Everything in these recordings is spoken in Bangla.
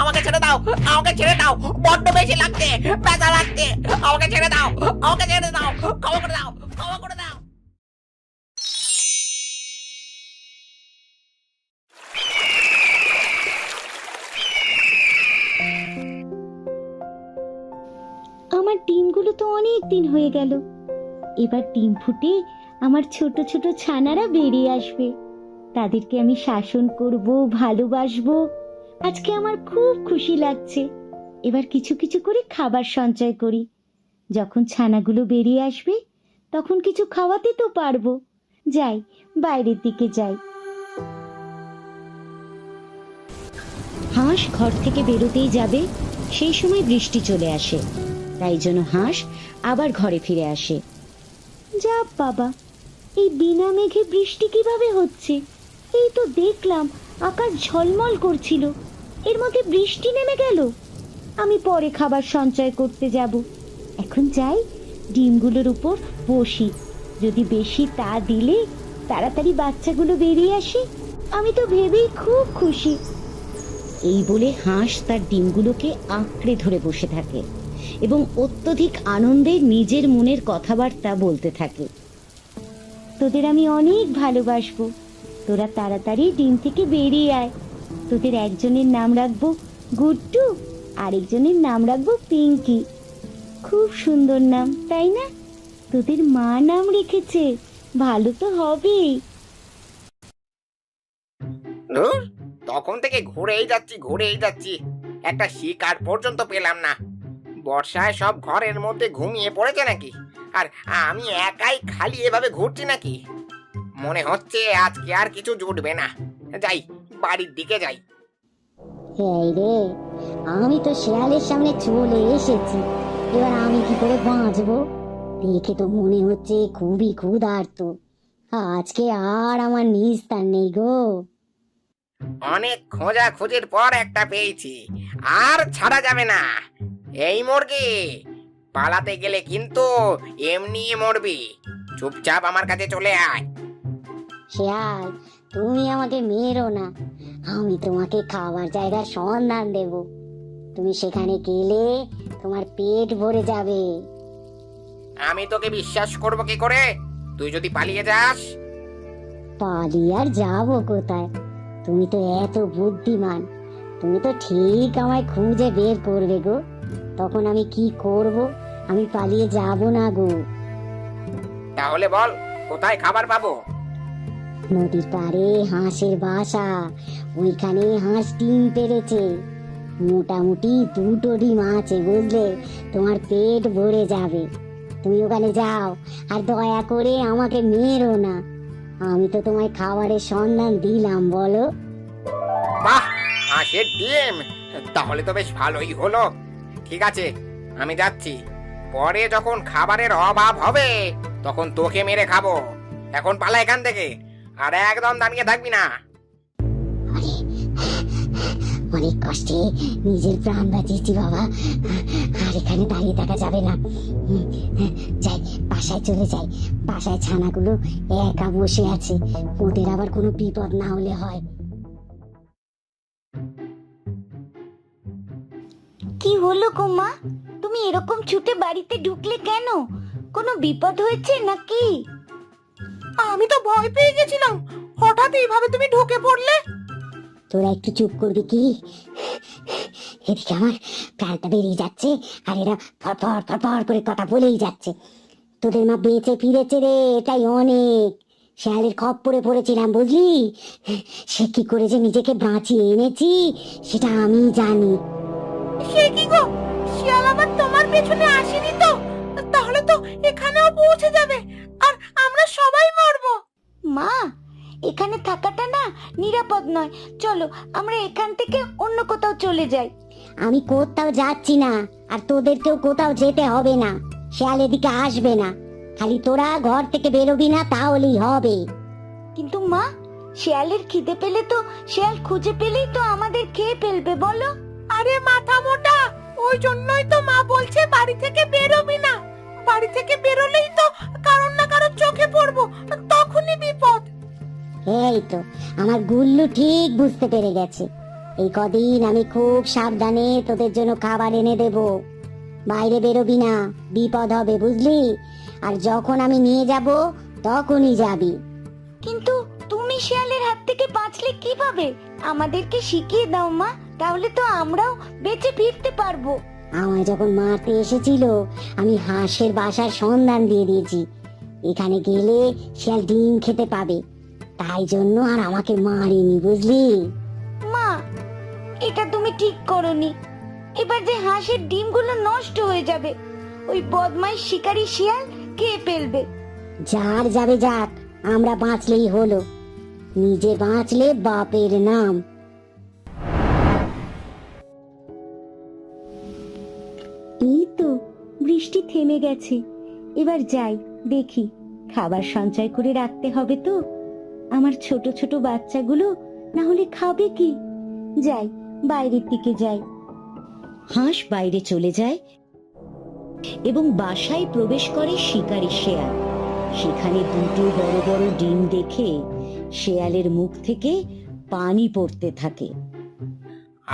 আমাকে ছেড়ে দাও, আমাকে ছেড়ে দাও, বড্ড বেশি লাগছে, ব্যথা লাগছে, আমাকে ছেড়ে দাও, আমাকে ছেড়ে দাও, ক্ষমা করে দাও, ক্ষমা করে দাও। আমার ডিমগুলো তো অনেক দিন হয়ে গেল। এবার ডিম ফুটে আমার ছোট ছোট ছানারা বেরিয়ে আসবে। তাদেরকে আমি শাসন করব, ভালোবাসবো। আজকে আমার খুব খুশি লাগছে। এবার কিছু কিছু করে খাবার সঞ্চয় করি। যখন ছানাগুলো বেরিয়ে আসবে তখন কিছু খাওয়াতে তো পারবো। যাই, বাইরের দিকে যাই। হাঁস ঘর থেকে বেরোতেই যাবে, সেই সময় বৃষ্টি চলে আসে। তাই জন্য হাঁস আবার ঘরে ফিরে আসে। যা বাবা, এই বিনা মেঘে বৃষ্টি কিভাবে হচ্ছে? এই তো দেখলাম আকাশ ঝলমল করছিল, এর মধ্যে বৃষ্টি নেমে গেল। আমি পরে খাবার সঞ্চয় করতে যাব। এখন যাই, ডিমগুলোর উপর বসি। যদি বেশি তা দিলে তাড়াতাড়ি বাচ্চাগুলো বেরিয়ে আসে, আমি তো ভেবেই খুব খুশি। এই বলে হাঁস তার ডিমগুলোকে আঁকড়ে ধরে বসে থাকে এবং অত্যধিক আনন্দে নিজের মনের কথাবার্তা বলতে থাকে। তোদের আমি অনেক ভালোবাসবো। তোরা তাড়াতাড়ি ডিম থেকে বেরিয়ে আয়। তোদের একজনের নাম রাখবো গুড্ডু, আরেকজনের নাম রাখবো পিঙ্কি। খুব সুন্দর নাম, তাই না? তোদের মা নাম রেখেছে, ভালো তো হবেই। ধুর, তখন থেকে ঘুরেই যাচ্ছি, একটা শিকার পর্যন্ত পেলাম না। বর্ষায় সব ঘরের মধ্যে ঘুমিয়ে পড়েছে নাকি, আর আমি একাই খালি এভাবে ঘুরছি নাকি? মনে হচ্ছে আজকে আর কিছু জুটবে না। যাই, বাড়ির দিকে যাই। এই রে, আমি তো শেয়ালের সামনে চলে এসেছি। এবার আমি কি করে বাঁচবো? দেখে তো মনে হচ্ছে খুবই ক্ষুধার্ত। আজকে আর আমার নিস্তার নেই গো। অনেক খোঁজাখুঁজির পর একটা পেয়েছি, আর ছাড়া যাবে না। এই মুরগি, পালাতে গেলে কিন্তু এমনি মরবি। চুপচাপ আমার কাছে চলে আয়। শেয়াল, তুমি আমাকে মেরো না। আমি তোমাকে খাবার জায়গার সন্ধান দেব। তুমি সেখানে গেলে তোমার পেট ভরে যাবে। আমি তোকে বিশ্বাস করব কি করে, তুই যদি পালিয়ে যাস? পালিয়ে আর যাবো কোথায়? তুমি তো এত বুদ্ধিমান, তুমি তো ঠিক আমায় খুঁজে বের করবে গো। তখন আমি কি করব? আমি পালিয়ে যাব না গো। তাহলে বল, কোথায় খাবার পাবো? নদীর পাড়ে হাঁসের বাসা, ওইখানে হাঁস ডিম পেড়েছে। মোটামুটি 2টো ডিম আছে, বুঝলে? তোমার পেট ভরে যাবে। তুমি ওখানে যাও, আর দয়া করে আমাকে মেরো না। আমি তো তোমায় খাবারের সন্ধান দিলাম, বলো। বাহ, হাঁসের ডিম! তাহলে তো বেশ ভালোই হলো। ঠিক আছে, আমি যাচ্ছি। পরে যখন খাবারের অভাব হবে তখন তোকে মেরে খাবো। এখন পালা এখান থেকে, আর একদম দাঁড়িয়ে থাকবি না। অনেক কষ্টে নিজের প্রাণ বাঁচিয়েছি বাবা, আর এখানে দাঁড়িয়ে থাকা যাবে না। যাই, বাসায় চলে যাই। বাসায় ছানাগুলো একা বসে আছে, ওদের আবার কোনো বিপদ না হলে হয়। কি হলো গো মা, তুমি এরকম ছুটে বাড়িতে ঢুকলে কেন? কোনো বিপদ হয়েছে নাকি? আমি তো ভয় পেয়ে গেছিলাম, হঠাৎ এইভাবে তুমি ঢুকে পড়লে। তোরা একটু চুপ করবি কি? এদিকে আমার প্রাণটা বেরিয়ে যাচ্ছে, আর এরা ফরফর ফরফর করে কথা বলেই যাচ্ছে। তোদের মা বেঁচে ফিরেছে রে, এটাই অনেক। শেয়ালের খপ্পরে পড়েছিলাম, বুঝলি? সে কি করে যে নিজেকে বাঁচিয়ে এনেছি সেটা আমি জানি। সে কি গো, শিয়াল আবার তোমার পেছনে আসেনি তো? তাহলে তো এখানেও পৌঁছে যাবে, আর আমরা সবাই মরবো। মা, এখানে থাকাটা না নিরাপদ নয়। চলো আমরা এখান থেকে অন্য কোথাও চলে যাই। আমি কোথাও যাচ্ছি না, আর তোদেরকেও কোথাও যেতে হবে না। শেয়াল এদিকে আসবে না, খালি তোরা ঘর থেকে বেরোবি না, তাহলেই হবে। কিন্তু মা, শেয়ালের খিদে পেলে তো, শেয়াল খুঁজে পেলেই তো আমাদের খেয়ে ফেলবে, বলো? আরে মাথা মোটা, ওই জন্যই তো মা বলছে বাড়ি থেকে বেরোবি না। বাড়ি থেকে বেরোলেই তো কারণ না কারোর চোখে পড়বো, তখনই বিপদ। এই তো আমার গুল্লু ঠিক বুঝতে পেরে গেছে। এই কদিন আমি খুব সাবধানে তোদের জন্য খাবার এনে দেব। বাইরে বেরোবি না, বিপদ হবে বুঝলি। আর যখন আমি নিয়ে যাব তখনই যাবি। কিন্তু তুমি শিয়ালের হাত থেকে বাঁচলে কিভাবে? আমাদেরকে শিখিয়ে দাও মা, তাহলে তো আমরাও বেঁচে ফিরতে পারবো। আমায় যখন মারতে এসেছিল আমি হাঁসের বাসার সন্ধান দিয়ে দিয়েছি। এখানে গেলে শিয়াল ডিম খেতে পাবে, তাই জন্য আর আমাকে মারেনি বুঝলি। মা, এটা তুমি ঠিক করনি। এবার যে হাঁসের ডিমগুলো নষ্ট হয়ে যাবে, ওই বদমাইশ শিকারী শিয়াল খেয়ে ফেলবে। যার যাবে যাক, আমরা বাঁচলেই হলো। নিজে বাঁচলে বাপের নাম। এই তো বৃষ্টি থেমে গেছে, এবার যাই দেখি। খাবার সঞ্চয় করে রাখতে হবে তো, আমার ছোট ছোট বাচ্চাগুলো না হলে খাবে কি। যাই, বাইরের দিকে যাই। হাঁস বাইরে চলে যায় এবং বাসায় প্রবেশ করে শিকারী শেয়াল। সেখানে দুটো বড় বড় ডিম দেখে শেয়ালের মুখ থেকে পানি পড়তে থাকে।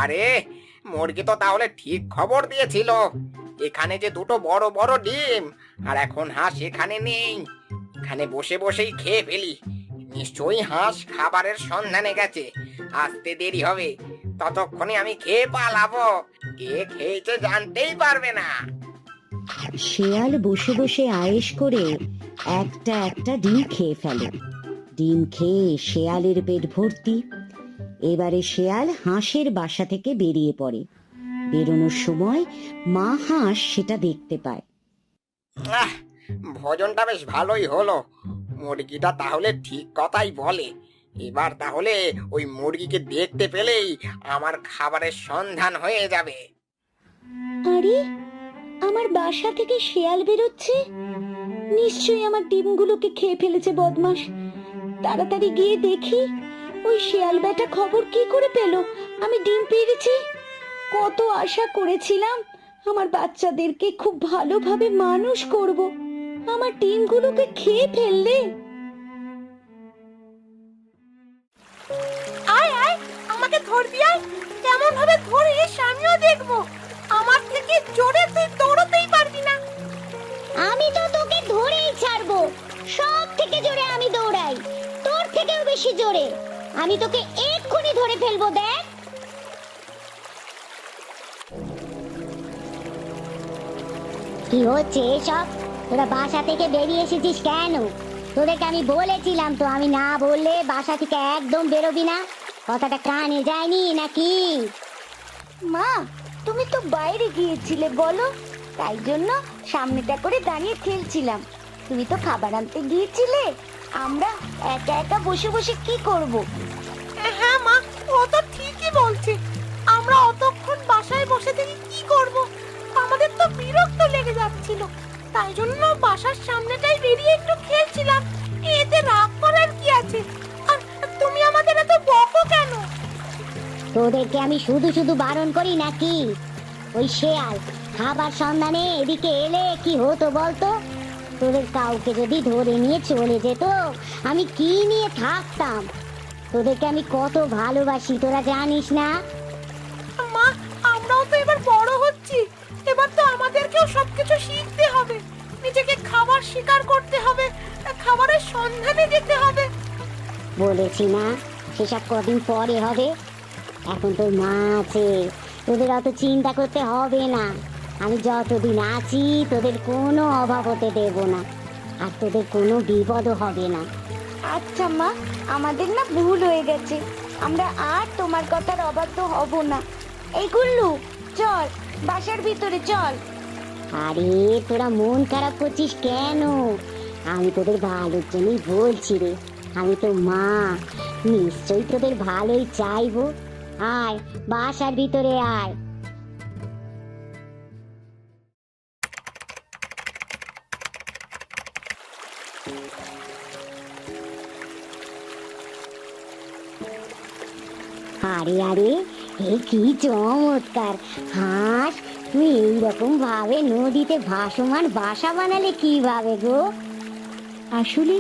আরে, মুরগি তো তাহলে ঠিক খবর দিয়েছিল। এখানে যে দুটো বড় বড় ডিম, আর এখন হাঁস এখানে নেই। এখানে বসে বসেই খেয়ে ফেলি। নিশ্চয়ই হাঁস খাবারের সন্ধানে গেছে, আসতে দেরি হবে। ততক্ষণে আমি খেয়ে পালাবো, কে খেয়েছে জানতেই পারবে না। শেয়াল বসে বসে আয়েশ করে একটা একটা ডিম খেয়ে ফেলে। ডিম খেয়ে শেয়ালের পেট ভর্তি। এবারে শেয়াল হাঁসের বাসা থেকে বেরিয়ে পড়ে। বেরোনোর সময় মা হাঁস সেটা দেখতে পায়। আহ, ভোজনটা বেশ ভালোই হলো। মুরগিটা তাহলে ঠিক কথাই বলে। এবার তাহলে ওই মুরগিকে দেখতে পেলেই আমার খাবারের সন্ধান হয়ে যাবে। আরে, আমার বাসা থেকে শেয়াল বেরোচ্ছে। নিশ্চয়ই আমার ডিমগুলোকে খেয়ে ফেলেছে বদমাস। তাড়াতাড়ি গিয়ে দেখি ওই শেয়াল বেটা খবর কি করে পেল আমি ডিম পেড়েছি। কত আশা করেছিলাম আমার বাচ্চাদেরকে খুব ভালোভাবে মানুষ করব, আমার ডিমগুলোকে খেয়ে ফেললে। আয় আয়, আমাকে ধরবি আয়। কেমন ভাবে ধরিস আমিও দেখবো। আমার থেকে জোরে তুই দৌড়তেই পারবি না। আমি তো তোকে ধরেই ছাড়বো। সব থেকে জোরে আমি দৌড়াই, তোর থেকেও বেশি জোরে। আমি তোকে এক্ষুনি ধরে ফেলবো, দেখ। কি হচ্ছে এসব? তোরা বাসা থেকে বেরিয়ে এসেছিস কেন? তোদেরকে আমি বলেছিলাম তো, আমি না বললে বাসা থেকে একদম বেরোবি না। কথাটা কানে যায়নি নাকি? মা, তুমি তো বাইরে গিয়েছিলে বলো, তাই জন্য সামনেটা করে দাঁড়িয়ে খেলছিলাম। তুমি তো খাবার আনতে গিয়েছিলে, আমরা একা একা বসে বসে কি করব? হ্যাঁ মা, ও তো ঠিকই বলছে। আমরা অতক্ষণ বাসায় বসে থেকে কি করব? আমাদের তো বিরক্ত লেগে যাচ্ছিল, তাই জন্য বাসার সামনেটাই বেরিয়ে একটু খেলছিলাম। এতে রাগ করার কি আছে? আর তুমি আমাদের এত বকো কেন? তোদেরকে আমি শুধু শুধু বারণ করি নাকি? ওই শেয়াল খাবার সন্ধানে এদিকে এলে কি হতো বলতো? তোদের কাউকে যদি ধরে নিয়ে চলে যেত, আমি কি নিয়ে থাকতাম? তোদেরকে আমি কত ভালোবাসি তোরা জানিস না? মা, আমরাও তো এবার বড় হচ্ছি। এবার তো আমাদেরকেও সবকিছু শিখতে হবে। নিজেকে খাবার শিকার করতে হবে, খাবারের সন্ধানে যেতে হবে। বলেছি না, সেসব কদিন পরে হবে। এখন তোর মা আছে, তোদের অত চিন্তা করতে হবে না। আমি যতদিন আছি তোদের কোনো অভাব হতে দেব না, আর তোদের কোনো বিপদও হবে না। আচ্ছা মা, আমাদের না ভুল হয়ে গেছে, আমরা আর তোমার কথার অবাধ্য হব না। এই গুল্লু, চল বাসার ভিতরে চল। আরে তোরা মন খারাপ করছিস কেন? আমি তোদের ভালোর জন্যই বলছি রে। আমি তো মা, নিশ্চয়ই তোদের ভালোই চাইবো। আয় বাসার ভিতরে আয়। আরে আরে, এ কি চমৎকার হাঁস! তুই এইরকম ভাবে নদীতে ভাসমান বাসা বানালে কিভাবে গো? আসলে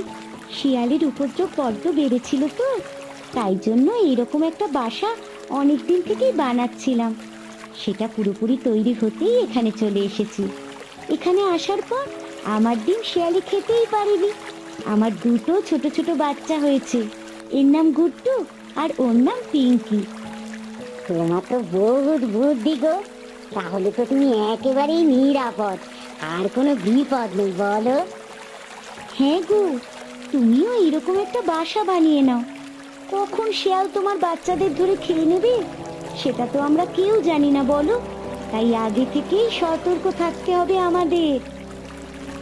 শিয়ালের উপদ্রব বড্ড বেড়েছিল তো, তাই জন্য এইরকম একটা বাসা অনেক দিন থেকেই বানাচ্ছিলাম। সেটা পুরোপুরি তৈরি হতেই এখানে চলে এসেছি। এখানে আসার পর আমার ডিম শেয়ালি খেতেই পারেনি। আমার দুটো ছোট ছোট বাচ্চা হয়েছে, এর নাম গুড্ডু আর ওর নাম পিঙ্কি। তোমার তো বহুত বুদ্ধি গো, তাহলে তো তুমি একেবারেই নিরাপদ, আর কোনো বিপদ নেই বলো। হ্যাঁ গো, তুমিও এরকম একটা বাসা বানিয়ে নাও। কখন শেয়াল তোমার বাচ্চাদের ধরে খেয়ে নেবে সেটা তো আমরা কেউ জানি না বলো। তাই আগে থেকেই সতর্ক থাকতে হবে আমাদের।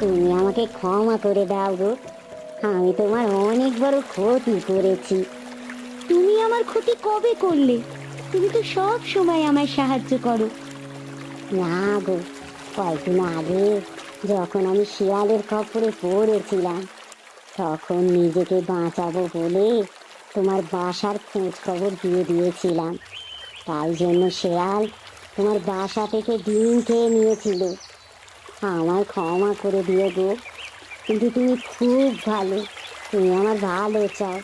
তুমি আমাকে ক্ষমা করে দাও গো, আমি তোমার অনেক বড় ক্ষতি করেছি। তুমি আমার ক্ষতি কবে করলে? তুমি তো সব সময় আমায় সাহায্য করো। না গো, কয়েকদিন আগে যখন আমি শিয়ালের খপ্পরে পড়েছিলাম, তখন নিজেকে বাঁচাবো বলে তোমার বাসার খোঁজ খবর দিয়ে দিয়েছিলাম। তাই জন্য শেয়াল তোমার বাসা থেকে ডিম খেয়ে নিয়েছিল। আমায় ক্ষমা করে দিও গো, কিন্তু তুমি খুব ভালো, তুমি আমার ভালো চাও,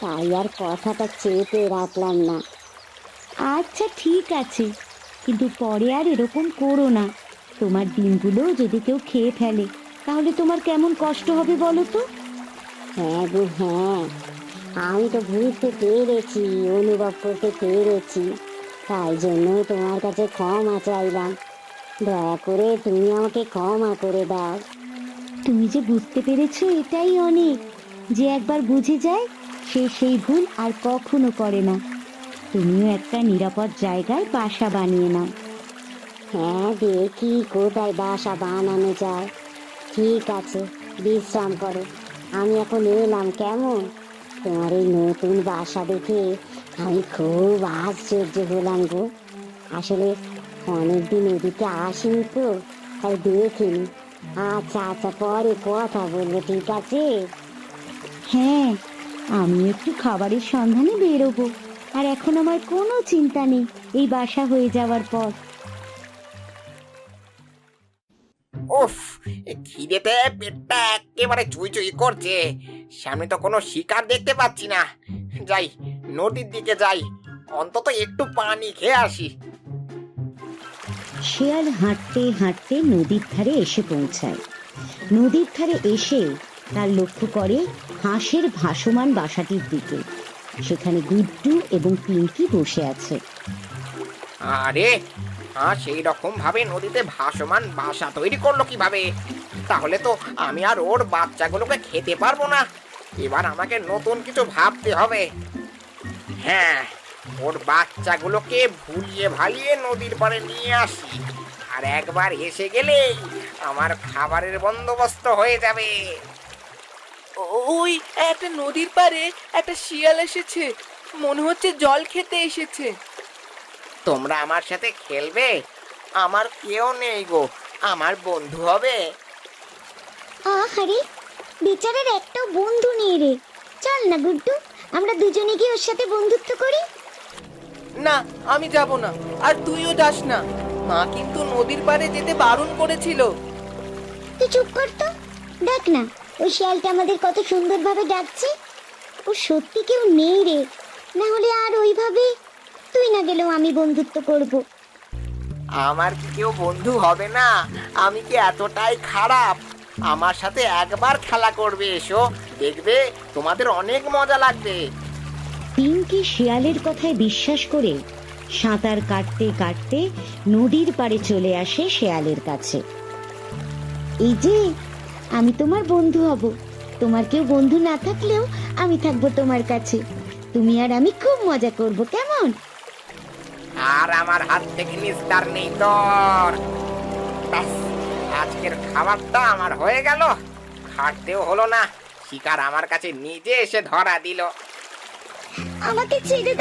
তাই আর কথাটা চেপে রাখলাম না। আচ্ছা ঠিক আছে, কিন্তু পরে আর এরকম করো না। তোমার ডিমগুলো যদি কেউ খেয়ে ফেলে তাহলে তোমার কেমন কষ্ট হবে বলো তো। হ্যাঁ গো হ্যাঁ, আমি তো বুঝতে পেরেছি, অনুভব করতে পেরেছি, তাই জন্য তোমার কাছে ক্ষমা চাইলাম। দয়া করে তুমি আমাকে ক্ষমা করে দাও। তুমি যে বুঝতে পেরেছো এটাই অনেক। যে একবার বুঝে যায় সে সেই ভুল আর কখনো করে না। তুমিও একটা নিরাপদ জায়গায় বাসা বানিয়ে নাও। হ্যাঁ, দেখি কোথায় বাসা বানানো যায়। ঠিক আছে, বিশ্রাম করো, আমি এখন এলাম কেমন। তোমার এই নতুন বাসা দেখে আমি খুব আশ্চর্য হলাম গো। আসলে অনেকদিন এদিকে আসিনি তো, তাই দেখিনি। আচ্ছা আচ্ছা, পরে কথা বলবো, ঠিক আছে। হ্যাঁ, আমি একটু খাবারের সন্ধানে বেরোবো। আর এখন আমার কোনো চিন্তা নেই এই বাসা হয়ে যাওয়ার পর। উফ, এ খিদেতে পেটটা একেবারে চুই চুই করছে। সামনে তো কোনো শিকার দেখতে পাচ্ছি না। যাই, নদীর দিকে যাই, অন্তত একটু পানি খেয়ে আসি। শেয়াল হাঁটতে হাঁটতে নদীর ধারে এসে পৌঁছায়। নদীর ধারে এসে তার লক্ষ্য করে হাঁসের ভাসমান বাসাটির দিকে। সেখানে গুড্ডু এবং পিঙ্কি বসে আছে। আরে, সেই রকম ভাবে নদীতে ভাসমান বাসা তৈরি করলো কিভাবে? তাহলে তো আমি আর ওর বাচ্চাগুলোকে খেতে পারবো না। এবার আমাকে নতুন কিছু ভাবতে হবে। হ্যাঁ, ওর বাচ্চাগুলোকে ভুলিয়ে ভালিয়ে নদীর পাড়ে নিয়ে আসি, আর একবার এসে গেলেই আমার খাবারের বন্দোবস্ত হয়ে যাবে। ওই একটা নদীর পাড়ে একটা শিয়াল এসেছে, মনে হচ্ছে জল খেতে এসেছে। তোমরা আমার সাথে খেলবে? আমার কেউ নেই গো, আমার বন্ধু হবে। আহারে, বেচারার একটাও বন্ধু নেই রে। চল না গুড্ডু, আমরা দুজনে গিয়ে ওর সাথে বন্ধুত্ব করি। না, আমি যাব না, আর তুইও যাস না। মা কিন্তু নদীর পাড়ে যেতে বারণ করেছিল। তুই চুপ কর তো, দেখ না ওই শিয়ালটা আমাদের কত সুন্দরভাবে ডাকছে। ও সত্যি কেউ নেই রে, না হলে আর ওইভাবে তুই না গেলেও আমি বন্ধুত্ব করব। আমার কি কেউ বন্ধু হবে না? আমি কি এতটাই খারাপ? আমার সাথে একবার খেলা করবে, এসো, দেখবে তোমাদের অনেক মজা লাগবে। পিঙ্কি শিয়ালের কথায় বিশ্বাস করে সাঁতার কাটতে কাটতে নদীর পাড়ে চলে আসে শেয়ালের কাছে। এই যে, আমি তোমার বন্ধু হব। তোমার কেউ বন্ধু না থাকলেও আমি থাকবো তোমার কাছে। তুমি আর আমি খুব মজা করব, কেমন? আর আমার হাত থেকে নিস্তার নেই তোর। ব্যাস, আজকের খাবারটা আমার হয়ে গেল। খাটতেও হলো না, শিকার আমার কাছে নিজে এসে ধরা দিল। আমাকে ছেড়ে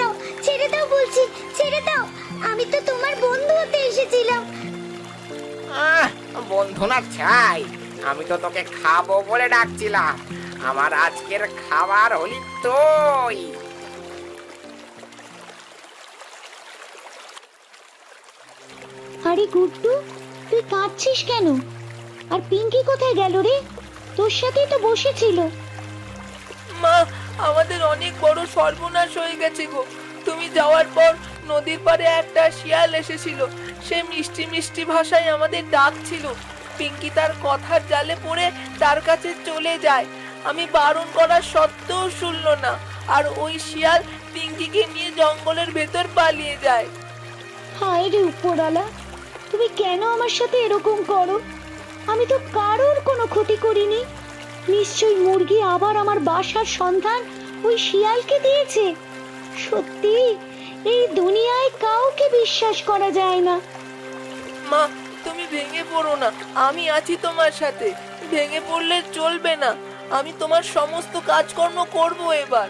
দাও বলছি, ছেড়ে দাও। আমি তো তোমার বন্ধু হতে এসেছিলাম। বন্ধু না ছাই, আমি তো তোকে খাবো বলে ডাকছিলাম। আমার আজকের খাবার হলি তুই। আরে গুড্ডু, তুই কাঁদছিস কেন? আর পিঙ্কি কোথায় গেল রে? তোর সাথেই তো বসেছিল। মা, আমাদের অনেক বড় সর্বনাশ হয়ে গেছে গো। তুমি যাওয়ার পর নদীর পাড়ে একটা শিয়াল এসেছিল। সে মিষ্টি মিষ্টি ভাষায় আমাদের ডাকছিল। পিঙ্কি তার কথার জালে পড়ে তার কাছে চলে যায়। আমি বারণ করার সত্ত্বেও শুনলো না, আর ওই শিয়াল পিঙ্কিকে নিয়ে জঙ্গলের ভেতর পালিয়ে যায়। হায় রে উপরওয়ালা, তুমি কেন আমার সাথে এরকম করো? আমি তো কারোর কোনো ক্ষতি করিনি। নিশ্চয়ই মুরগি আবার আমার বাসার সন্ধান ওই শিয়ালকে দিয়েছে। সত্যি এই দুনিয়ায় কাউকে বিশ্বাস করা যায় না। মা, তুমি ভেঙে পড়ো না, আমি আছি তোমার সাথে। ভেঙে পড়লে চলবে না, আমি তোমার সমস্ত কাজকর্ম করব এবার।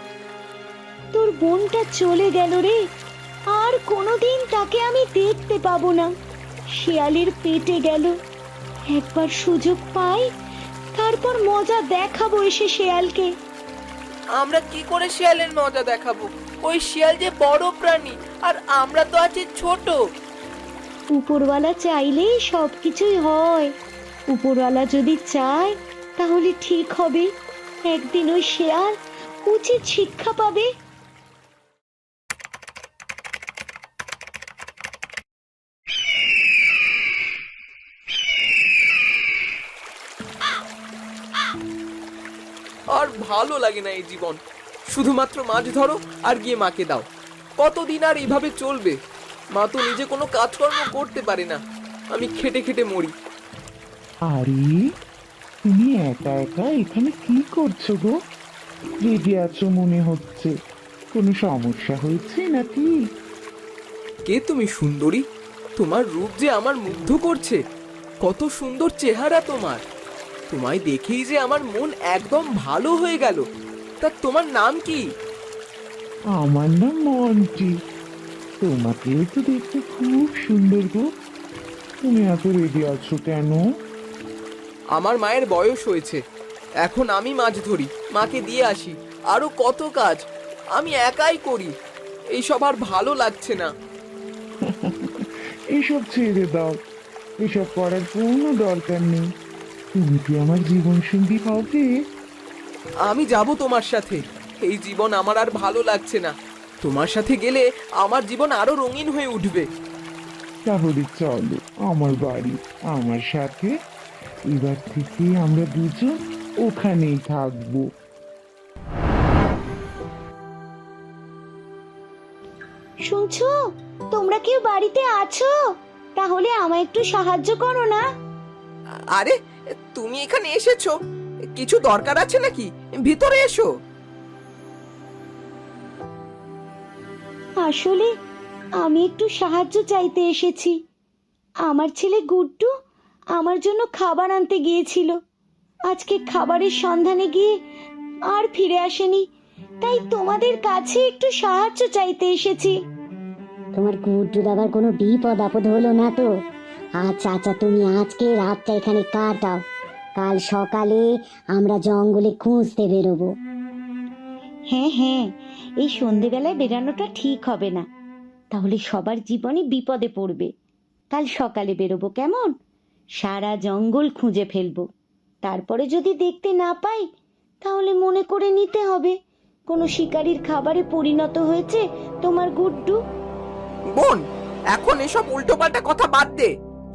তোর বোনটা চলে গেল রে, আর কোনোদিন তাকে আমি দেখতে পাবো না। শিয়ালের পেটে গেল। একবার সুযোগ পাই, তারপর মজা দেখাবো এসে শিয়ালকে। আমরা কি করে শিয়ালের মজা দেখাবো? ওই শিয়াল যে বড় প্রাণী, আর আমরা তো আছি ছোট। উপরওয়ালা চাইলেই সবকিছুই হয়। উপরওয়ালা যদি চায় তাহলে ঠিক হবে। একদিন ওই শিয়াল উচিত শিক্ষা পাবে। আর ভালো লাগে না এই জীবন। শুধুমাত্র মাছ ধরো আর গিয়ে মাকে দাও। কতদিন আর এইভাবে চলবে? মা তো নিজে কোনো কাজকর্ম করতে পারে না। আমি খেটে খেটে মরি। আরে তুমি একা একা এখানে কি করছো গো? রেগে আছো মনে হচ্ছে। কোনো সমস্যা হয়েছে নাকি? কে তুমি সুন্দরী? তোমার রূপ যে আমার মুগ্ধ করছে। কত সুন্দর চেহারা তোমার। তোমায় দেখেই যে আমার মন একদম ভালো হয়ে গেল। তা তোমার নাম কি? আমার নাম মন্টি। তোমাকেও তো দেখতে খুব সুন্দর গো। তুমি এত রেগে আছো কেন? আমার মায়ের বয়স হয়েছে, এখন আমি মাছ ধরি, মাকে দিয়ে আসি, আরো কত কাজ আমি একাই করি। এইসব আর ভালো লাগছে না। এসব ছেড়ে দাও, এসব করার কোনো দরকার নেই। তুমি কি আমার জীবন সঙ্গী হবে? আমি যাব তোমার সাথে। এই জীবন আমার আর ভালো লাগছে না। তোমার সাথে গেলে আমার জীবন আরো রঙিন হয়ে উঠবে। তাহলে চলো আমার বাড়ি, আমার সাথে। এবার থেকে আমরা দুজন ওখানেই থাকবো। শুনছো, তোমরা কেউ বাড়িতে আছো? তাহলে আমায় একটু সাহায্য করো না। আরে, তুমি এখানে এসেছো, কিছু দরকার আছে নাকি? ভিতরে এসো। আসলে আমি একটু সাহায্য চাইতে এসেছি। আমার ছেলে গুড্ডু আমার জন্য খাবার আনতে গিয়েছিল। আজকে খাবারের সন্ধানে গিয়ে আর ফিরে আসেনি। তাই তোমাদের কাছে একটু সাহায্য চাইতে এসেছি। তোমার গুড্ডু দাবার কোনো বিপদ আপদ হলো না তো? আচ্ছা আচ্ছা, তুমি আজকে রাতটা এখানে কাটাও। কাল সকালে আমরা জঙ্গলে খুঁজতে বেরোবো। হ্যাঁ হ্যাঁ, এই সন্ধেবেলায় বেরানোটা ঠিক হবে না। তাহলে সবার জীবনে বিপদে পড়বে। কাল সকালে বেরোবো, কেমন? সারা জঙ্গল খুঁজে ফেলবো। তারপরে যদি দেখতে না পাই, তাহলে মনে করে নিতে হবে কোনো শিকারীর খাবারে পরিণত হয়েছে তোমার গুড্ডু। বোন, এখন এসব উল্টোপাল্টা কথা বাদ দে।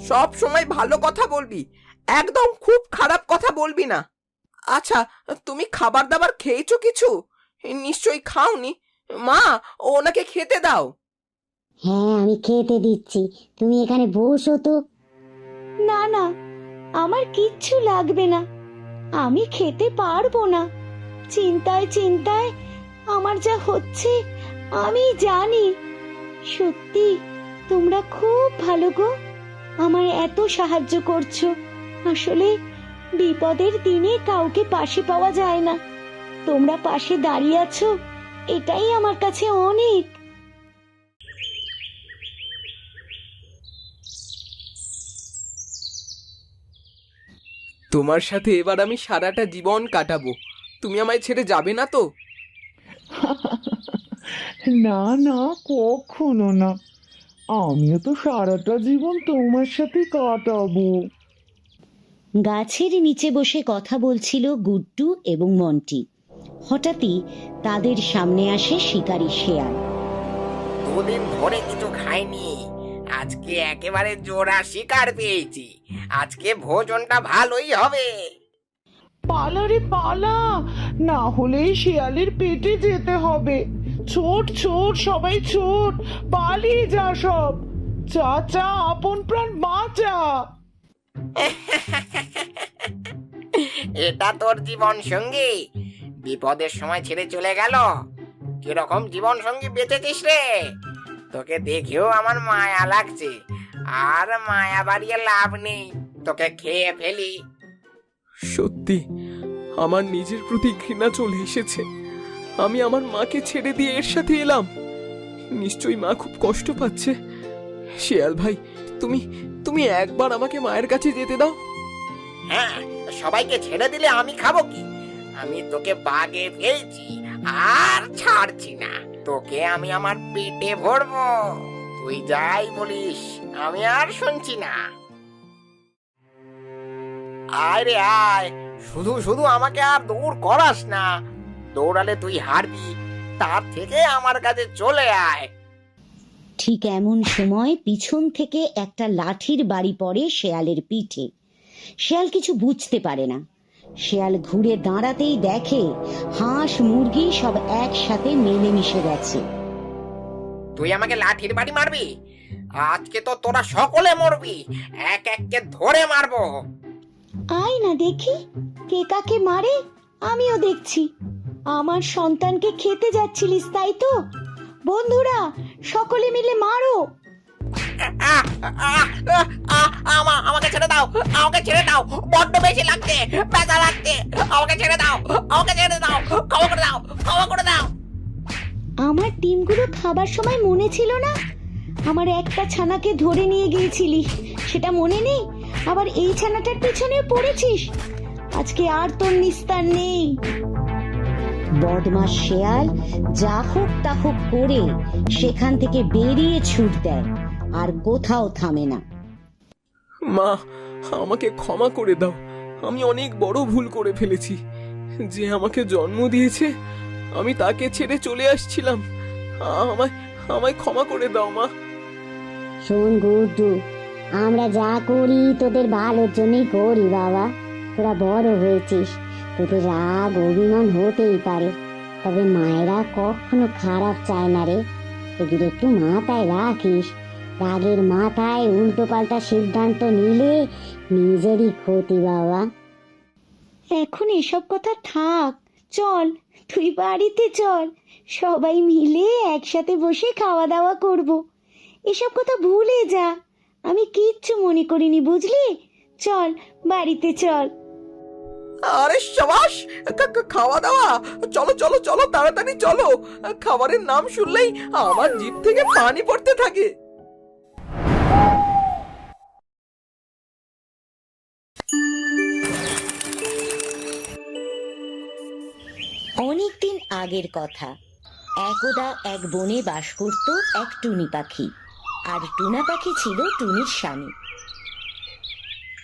সব সময় ভালো কথা বলবি, একদম খুব খারাপ কথা বলবি না। আচ্ছা, তুমি খাবার দাবার খেয়েছো কিছু? নিশ্চয়ই খাওনি। মা, ওনাকে খেতে দাও। হ্যাঁ, আমি খেতে দিচ্ছি, তুমি এখানে বসো তো। না না, আমার কিচ্ছু লাগবে না। আমি খেতে পারবো না। চিন্তায় চিন্তায় আমার যা হচ্ছে আমি জানি। সত্যি তোমরা খুব ভালো গো, আমার এত সাহায্য করছো। আসলে বিপদের দিনে কাউকে পাশে পাওয়া যায় না। তোমরা পাশে দাঁড়িয়ে আছো, এটাই আমার কাছে অনেক। তোমার সাথে এবার আমি সারাটা জীবন কাটাবো। তুমি আমায় ছেড়ে যাবে না তো? না না, কখনো না। আমিও তো সারাটা জীবন তোমার সাথে কাটাবো। গাছের নিচে বসে কথা বলছিল গুড্ডু এবং মন্টি। হঠাৎই তাদের সামনে আসে শিকারী শেয়াল। দুদিন ধরে কিছু খাইনি, আজকে একেবারে জোড়া শিকার পেয়েছি। আজকে ভোজনটা ভালোই হবে। পালা রে পালা, না হলে শিয়ালের পেটে যেতে হবে। ছোট ছোট সবাই ছোট, পালিয়ে যা সব। চাচা আপন প্রাণ বাঁচা। এটা তোর জীবন সঙ্গী, বিপদের সময় ছেড়ে চলে গেল। কিরকম জীবন সঙ্গী বেঁচেছিস রে? তোকে দেখেও আমার মায়া লাগছে, আর মায়া বাড়িয়ে লাভ নেই, তোকে খেয়ে ফেলি। সত্যি আমার নিজের প্রতি ঘৃণা চলে এসেছে। আমি আমার মাকে ছেড়ে দিয়ে এর সাথে এলাম। নিশ্চয়ই মা খুব কষ্ট পাচ্ছে। শিয়াল ভাই, তুমি তুমি একবার আমাকে মায়ের কাছে যেতে দাও। হ্যাঁ, সবাইকে ছেড়ে দিলে আমি খাবো কি? আমি তোকে বাগে ফেলছি, আর ছাড়ছি না। তোকে আমি আমার পেটে ভরবো, তুই যাই বলিস আমি আর শুনছি না। আয় রে আয়, শুধু শুধু আমাকে আর দৌড় করাস না। দৌড়ালে তুই হারবি, তার থেকে আমার কাছে চলে আয়। ঠিক এমন সময় পিছন থেকে একটা লাঠির বাড়ি পড়ে শেয়ালের পিঠে। শেয়াল কিছু বুঝতে পারে না। শেয়াল ঘুরে দাঁড়াতেই দেখে হাঁস মুরগি সব একসাথে মিলেমিশে গেছে। তুই আমাকে লাঠির বাড়ি মারবি? আজকে তো তোরা সকলে মরবি, এক এককে ধরে মারবো। আয় না দেখি কে কাকে মারে, আমিও দেখছি। আমার সন্তানকে খেতে যাচ্ছিলিস তাই তো? বন্ধুরা সকলে মিলে মারো। আহ, আহ, আহ, আহ, আমাকে ছেড়ে দাও, আমাকে ছেড়ে দাও, বড্ড বেশি লাগছে, ব্যথা লাগছে। আমাকে ছেড়ে দাও, আমাকে ছেড়ে দাও, ক্ষমা করে দাও, ক্ষমা করে দাও। আমার ডিমগুলো খাবার সময় মনে ছিল না? আমার একটা ছানাকে ধরে নিয়ে গিয়েছিলি, সেটা মনে নেই? আবার এই ছানাটার পেছনে পড়েছিস। আজকে আর তোর নিস্তার নেই। বদমাস শেয়াল যা হোক তা হোক করে সেখান থেকে বেরিয়ে ছুট দেয়, আর কোথাও থামে না। মা, আমাকে ক্ষমা করে দাও। আমি অনেক বড় ভুল করে ফেলেছি। যে আমাকে জন্ম দিয়েছে, আমি তাকে ছেড়ে চলে আসছিলাম। আমায় আমায় ক্ষমা করে দাও মা। শোন গুড্ডু, আমরা যা করি তোদের ভালোর জন্যই করি বাবা। তোরা বড় হয়েছিস, তোদের রাগ অভিমান হতেই পারে, তবে মায়েরা কখনো খারাপ চায় না রে। এগুলো একটু মাথায় রাখিস। রাগের মাথায় উল্টো পাল্টা সিদ্ধান্ত নিলে নিজেরই ক্ষতি বাবা। এখন এসব কথা থাক, চল তুই বাড়িতে চল, সবাই মিলে একসাথে বসে খাওয়া দাওয়া করব। এসব কথা ভুলে যা, আমি কিচ্ছু মনে করিনি, বুঝলি? চল বাড়িতে চল। আরে সাবাস, খাওয়া দাওয়া, চলো চলো চলো, তাড়াতাড়ি চলো। খাবারের নাম শুনলেই আমার জিভ থেকে পানি পড়তে থাকে। অনেকদিন আগের কথা। একদা এক বনে বাস করত এক টুনি পাখি, আর টুনা পাখি ছিল টুনির স্বামী।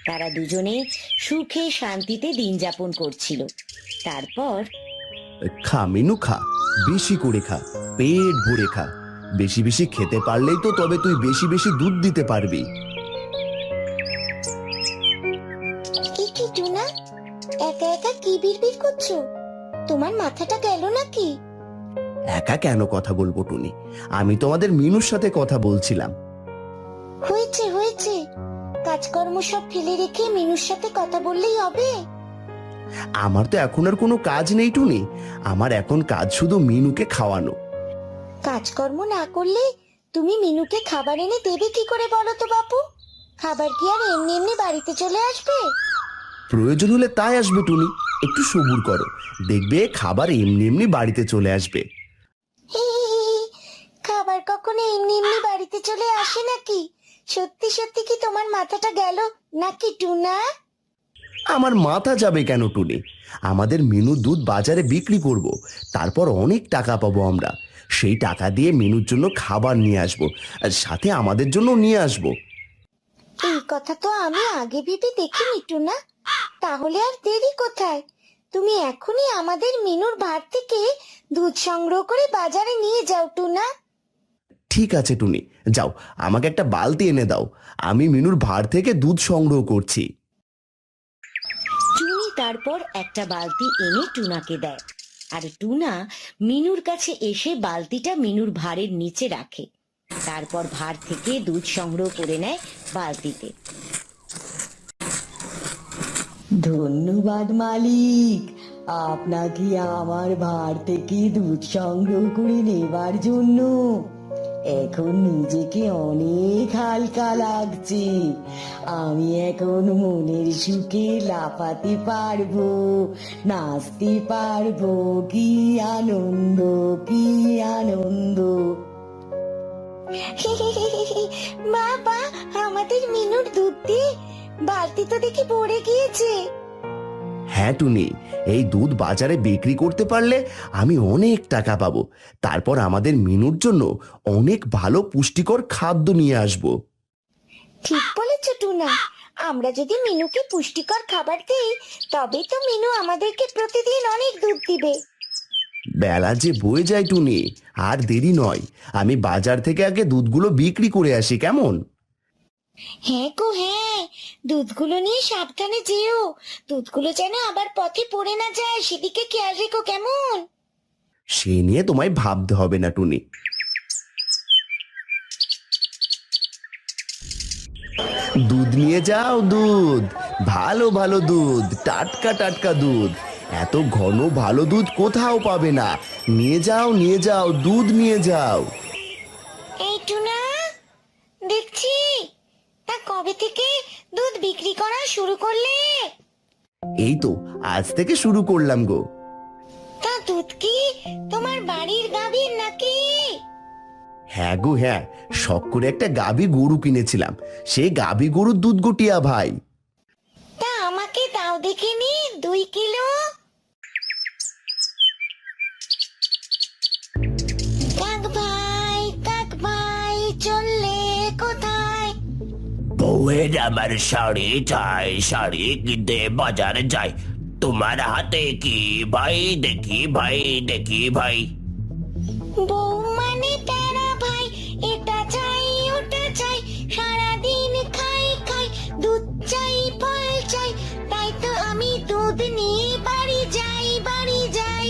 তারা দুজনে সুখে শান্তিতে দিন যাপন করছিল। তারপর খা মিনু খা, বেশি করে খা, পেট ভরে খা। বেশি বেশি খেতে পারলেই তো তবে তুই বেশি বেশি দুধ দিতে পারবি। কি টুনা, একা একা কি বিড়বিড় করছো? তোমার মাথাটা গেল নাকি? একা কেন কথা বলবো টুনি, আমি তোমাদের মিনুর সাথে কথা বলছিলাম। হয়েছে হয়েছে, কাজকর্ম সব ফেলে রেখে মিনুর সাথে কথা বললেই হবে? আমার তো এখন আর কোনো কাজ নেই টুনি, আমার এখন কাজ শুধু মিনুকে খাওয়ানো। কাজকর্ম না করলে তুমি মিনুকে খাবার এনে দেবে কি করে বলো তো বাপু? খাবার কি আর এমনি এমনি বাড়িতে চলে আসবে? প্রয়োজন হলে তাই আসবে টুনি, একটু সবুর করো, দেখবে খাবার এমনি এমনি বাড়িতে চলে আসবে। খাবার কখনো এমনি এমনি বাড়িতে চলে আসে নাকি? সত্যি সত্যি কি তোমার মাথাটা গেল নাকি টুনা? আমার মাথা যাবে কেন টুনি, আমাদের মিনু দুধ বাজারে বিক্রি করব, তারপর অনেক টাকা পাবো আমরা। সেই টাকা দিয়ে মিনুর জন্য খাবার নিয়ে আসবো, আর সাথে আমাদের জন্য নিয়ে আসবো। এই কথা তো আমি আগে ভেবে দেখিনি টুনা। তাহলে আর দেরি কোথায়? তুমি এখনই আমাদের মিনুর ভার থেকে দুধ সংগ্রহ করে বাজারে নিয়ে যাও টুনা। ঠিক আছে টুনি, যাও আমাকে একটা বালতি এনে দাও, আমি মিনুর ভার থেকে দুধ সংগ্রহ করছি। টুনি তারপর একটা বালতি এনে টুনাকে দেয়, আর টুনা মিনুর কাছে এসে বালতিটা মিনুর ভারের নিচে রাখে। তারপর ভার থেকে দুধ সংগ্রহ করে নেয় বালতিতে। ধন্যবাদ মালিক, আপনাকে আমার ভার থেকে দুধ সংগ্রহ করে নেবার জন্য। এখন নিজেকে অনেক হালকা লাগছে। আমি এখন মনের সুখে লাফাতে পারবো, নাচতে পারবো। কি আনন্দ, কি আনন্দ! বাবা, আমাদের মিনুর দুধ দিয়ে বালতি তো দেখি ভরে গিয়েছে। হ্যাঁ টুনি, এই দুধ বাজারে বিক্রি করতে পারলে আমি অনেক টাকা পাবো। তারপর আমাদের মিনুর জন্য অনেক ভালো পুষ্টিকর খাদ্য নিয়ে আসবো। ঠিক বলেছ টুনা, আমরা যদি মিনুকে পুষ্টিকর খাবার দিই তবেই তো মিনু আমাদেরকে প্রতিদিন অনেক দুধ দিবে। বেলা যে বয়ে যায় টুনি, আর দেরি নয়, আমি বাজার থেকে আগে দুধগুলো বিক্রি করে আসি, কেমন? হ্যাঁ গো হ্যাঁ, দুধগুলো নিয়ে সাবধানে যেও। দুধগুলো যেন আবার পথে পড়ে না যায়, সেদিকে খেয়াল রেখো, কেমন? সে নিয়ে তোমায় ভাবতে হবে না টুনি। দুধ নিয়ে যাও, দুধ, ভালো ভালো দুধ, টাটকা টাটকা দুধ। এত ঘন ভালো দুধ কোথাও পাবে না। নিয়ে যাও, নিয়ে যাও, দুধ নিয়ে যাও। এই টুনা, দেখছি তা কবে থেকে দুধ বিক্রি করা শুরু করলে? এই তো আজ থেকে শুরু করলাম গো। তা দুধ কি তোমার বাড়ির গাভীর নাকি? হ্যাঁ গো হ্যাঁ, শখ করে একটা গাভী গরু কিনেছিলাম, সেই গাভী গরুর দুধ গটিয়া ভাই। তা আমাকে দাও দেখিনি 2 কিলো। কাক ভাই চললে কোথায়? বউয়ের আমার শাড়ি চাই, শাড়ি কিনতে বাজারে যাই। তোমার হাতে কি ভাই? দেখি ভাই, দেখি ভাই। বউ মানে প্যারা ভাই, এটা চাই ওটা চাই, সারাদিন খাই খাই, দুধ চাই ফল চাই, তাই তো আমি দুধ নিয়ে বাড়ি যাই, বাড়ি যাই।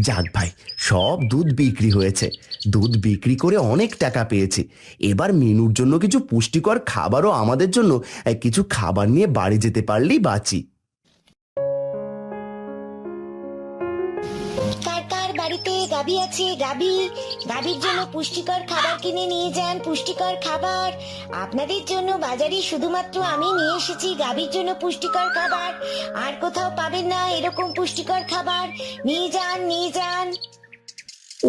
যাক ভাই, সব দুধ বিক্রি হয়েছে। দুধ বিক্রি করে অনেক টাকা পেয়েছি। এবার মিনুর জন্য কিছু পুষ্টিকর খাবারও আমাদের জন্য কিছু খাবার নিয়ে বাড়ি যেতে পারলেই বাঁচি। কার কার বাড়িতে গাভী আছে? গাভীর জন্য পুষ্টিকর খাবার কিনে নিয়ে যান, পুষ্টিকর খাবার। আপনাদের জন্য বাজারে শুধুমাত্র আমি নিয়ে এসেছি গাভীর জন্য পুষ্টিকর খাবার। আর কোথাও পাবেন না এরকম পুষ্টিকর খাবার। নিয়ে যান, নিয়ে যান।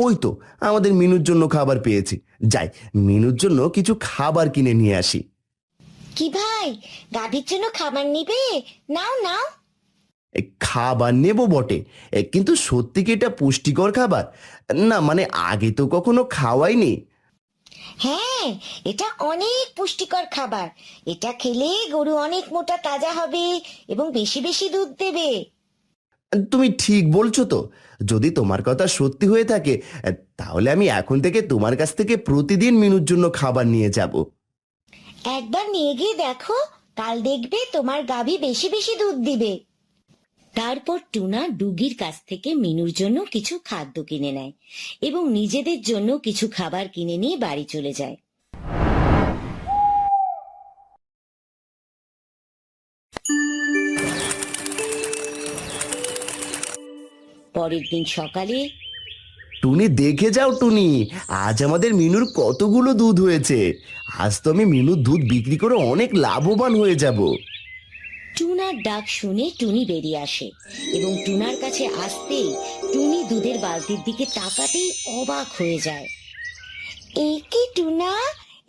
ওই তো আমাদের মিনুর জন্য খাবার পেয়েছি। যাই, মিনুর জন্য কিছু খাবার কিনে নিয়ে আসি। কি ভাই, গাভীর জন্য খাবার নিবে? নাও নাও। খাবার নেব বটে, কিন্তু সত্যি কি এটা পুষ্টিকর খাবার? না মানে আগে তো কখনো খাওয়াইনি। হ্যাঁ, এটা অনেক পুষ্টিকর খাবার। এটা খেলে গরু অনেক মোটা তাজা হবে এবং বেশি বেশি দুধ দেবে। তুমি ঠিক বলছো তো। যদি তোমার কথা সত্যি হয়ে থাকে তাহলে আমি এখন থেকে তোমার কাছ থেকে প্রতিদিন মিনুর জন্য খাবার নিয়ে যাব। একবার নিয়ে গিয়ে দেখো, কাল দেখবে তোমার গাভী বেশি বেশি দুধ দিবে। তারপর টুনা ডুগির কাছ থেকে মিনুর জন্য কিছু খাদ্য কিনে নেয় এবং নিজেদের জন্য কিছু খাবার কিনে নিয়ে বাড়ি চলে যায়। পরের দিন সকালে টুনি, দেখে যাও টুনি, আজ আমাদের মিনুর কতগুলো দুধ হয়েছে। আজ তো আমি মিনুর দুধ বিক্রি করে অনেক লাভবান হয়ে যাব। টুনার ডাক শুনে টুনি বেরিয়ে আসে এবং টুনার কাছে আসতেই টুনি দুধের বালতির দিকে তাকাতেই অবাক হয়ে যায়। এই কি টুনা,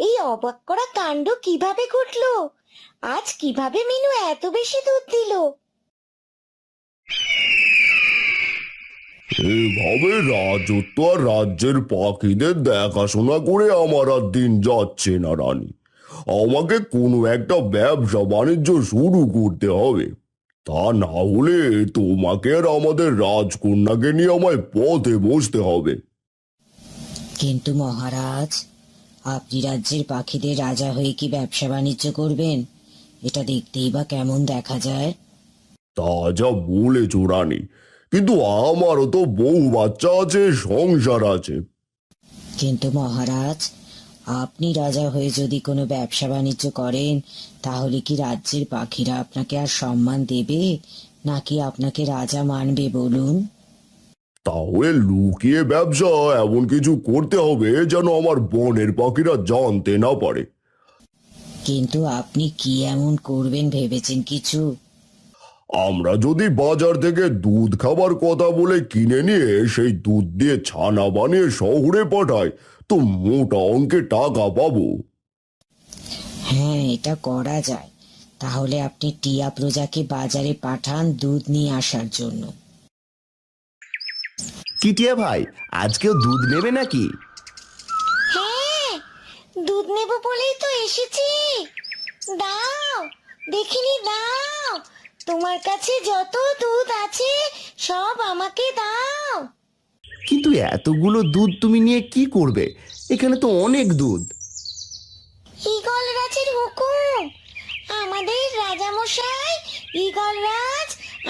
এই অবাক করা কাণ্ড কিভাবে ঘটলো? আজ কিভাবে মিনু এত বেশি দুধ দিল? এইভাবে রাজত্ব আর রাজ্যের পাখিদের দেখাশোনা করে আমার আর দিন যাচ্ছে না রানী। আমাকে কোনো একটা ব্যবসা বাণিজ্য শুরু করতে হবে। তা না হলে তোমাকে আর আমাদের রাজকন্যাকে নিয়ে আমায় পথে বসতে হবে। কিন্তু মহারাজ, আপনি রাজ্যের পাখিদের রাজা হয়ে কি ব্যবসা বাণিজ্য করবেন? এটা দেখতেই বা কেমন দেখা যায়। তা যা বলেছ রানী, কিন্তু আমারও তো বউ বাচ্চা আছে, সংসার আছে। কিন্তু মহারাজ, আপনি রাজা হয়ে যদি কোনো ব্যবসা বাণিজ্য করেন, তাহলে কি রাজ্যের পাখিরা আপনাকে আর সম্মান দেবে, নাকি আপনাকে রাজা মানবে বলুন? তাহলে লুকিয়ে ব্যবসা এমন কিছু করতে হবে যেন আমার বনের পাখিরা জানতে না পারে। কিন্তু আপনি কি এমন করবেন ভেবেছেন কিছু? আমরা যদি বাজার থেকে দুধ খাবার কথা বলে কিনে নিয়ে সেই দুধ দিয়ে ছানা বানিয়ে শহরে পাঠাই, তো মোটা অঙ্কের টাকা পাবো। হ্যাঁ, এটা করা যায়। তাহলে আপনি টিয়া প্রজাকে বাজারে পাঠান দুধ নিয়ে আসার জন্য। কি টিয়া ভাই, আজকেও দুধ নেবে নাকি? হ্যাঁ, দুধ নেব বলেই তো এসেছি। দাও, দেখিনি, দাও। তোমার কাছে যত দুধ আছে সব আমাকে দাও। কিন্তু এতগুলো দুধ তুমি নিয়ে কি করবে? এখানে তো অনেক দুধ। ঈগল রাজের হুকুম। আমাদের রাজামশাই ঈগল রাজ